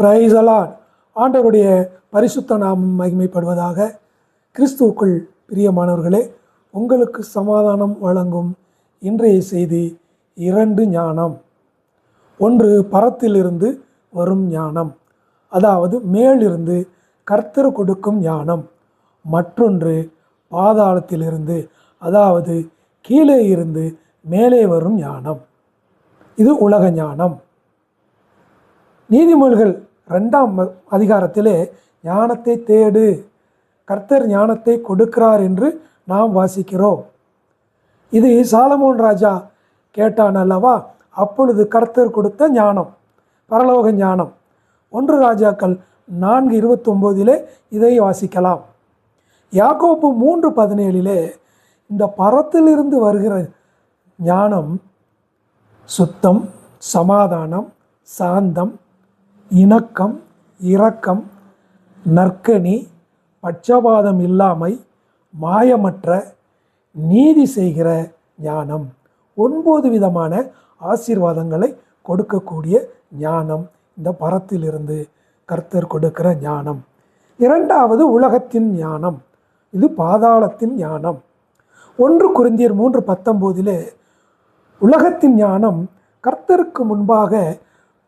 Praise the Lord. ஆண்டவருடைய பரிசுத்த நாமம் மகிமைப்படுவதாக. கிறிஸ்துவுக்குள் பிரியமானவர்களே, உங்களுக்கு சமாதானம் வழங்கும் இன்றைய செய்தி 2 ஞானம். ஒன்று பரத்திலிருந்து வரும் ஞானம், அதாவது மேலிருந்து கர்த்தர் கொடுக்கும் ஞானம். மற்றொன்று பாதாளத்திலிருந்து, அதாவது கீழே இருந்து மேலே வரும் ஞானம். இது உலக ஞானம். நீதிமொழிகள் 2ஆம் அதிகாரத்திலே ஞானத்தை தேடு, கர்த்தர் ஞானத்தை கொடுக்கிறார் என்று நாம் வாசிக்கிறோம். இது சாலமோன் ராஜா கேட்டான் அல்லவா? அப்பொழுது கர்த்தர் கொடுத்த ஞானம், பரலோக ஞானம். 1 ராஜாக்கள் 4:29 இதை வாசிக்கலாம். யாக்கோபு 3:17 இந்த பரத்திலிருந்து வருகிற ஞானம் சுத்தம், சமாதானம், சாந்தம், இணக்கம், இரக்கம், நற்கனி, பட்சபாதம் இல்லாமை, மாயமற்ற, நீதி செய்கிற ஞானம். 9 விதமான ஆசீர்வாதங்களை கொடுக்கக்கூடிய ஞானம் இந்த பரத்திலிருந்து கர்த்தர் கொடுக்கிற ஞானம். 2வது உலகத்தின் ஞானம், இது பாதாளத்தின் ஞானம். 1 கொரிந்தியர் 3:19 உலகத்தின் ஞானம் கர்த்தருக்கு முன்பாக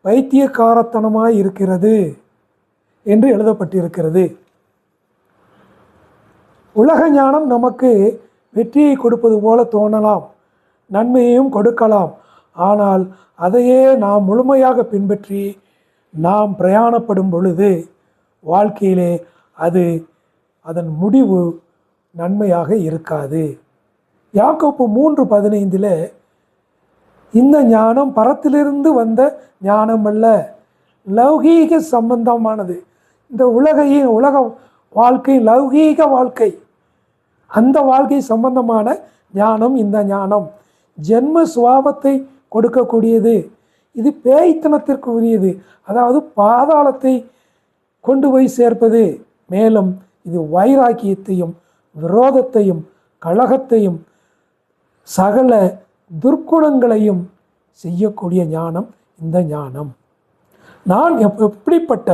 பைத்தியக்காரத்தனமாய் இருக்கிறது என்று எழுதப்பட்டிருக்கிறது. உலக ஞானம் நமக்கு வெற்றியை கொடுப்பது போல தோணலாம், நன்மையையும் கொடுக்கலாம். ஆனால் அதையே நாம் முழுமையாக பின்பற்றி நாம் பிரயாணப்படும் பொழுது வாழ்க்கையிலே அதன் முடிவு நன்மையாக இருக்காது. யாக்கோபு 3:15 இந்த ஞானம் பரத்திலிருந்து வந்த ஞானம் அல்ல, லௌகீக சம்பந்தமானது. இந்த உலக வாழ்க்கை லௌகீக வாழ்க்கை, அந்த வாழ்க்கை சம்பந்தமான ஞானம் இந்த ஞானம். ஜென்ம சுவாபத்தை கொடுக்கக்கூடியது. இது பேய்த்தனத்திற்கு உரியது, அதாவது பாதாளத்தை கொண்டு போய் சேர்ப்பது. மேலும் இது வைராக்கியத்தையும் விரோதத்தையும் கலகத்தையும் சகல துர்க்குணங்களையும் செய்யக்கூடிய ஞானம் இந்த ஞானம். நான் எப்படிப்பட்ட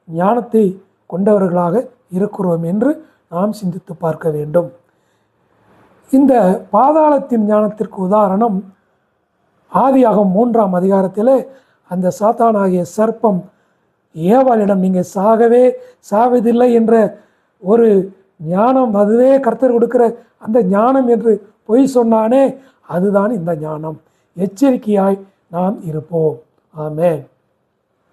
ஞானத்தை கொண்டவர்களாக இருக்கிறோம் என்று நாம் சிந்தித்து பார்க்க வேண்டும். இந்த பாதாளத்தின் ஞானத்திற்கு உதாரணம் ஆதியாகமம் 3ஆம் அதிகாரத்தில் அந்த சாத்தானாகிய சர்ப்பம் ஏவாளிடம் நீங்கள் சாவதில்லை என்ற ஒரு ஞானம், அதுவே கர்த்தர் கொடுக்கிற அந்த ஞானம் என்று பொய் சொன்னானே, அதுதான் இந்த ஞானம். எச்சரிக்கையாய் நாம் இருப்போம். ஆமென்.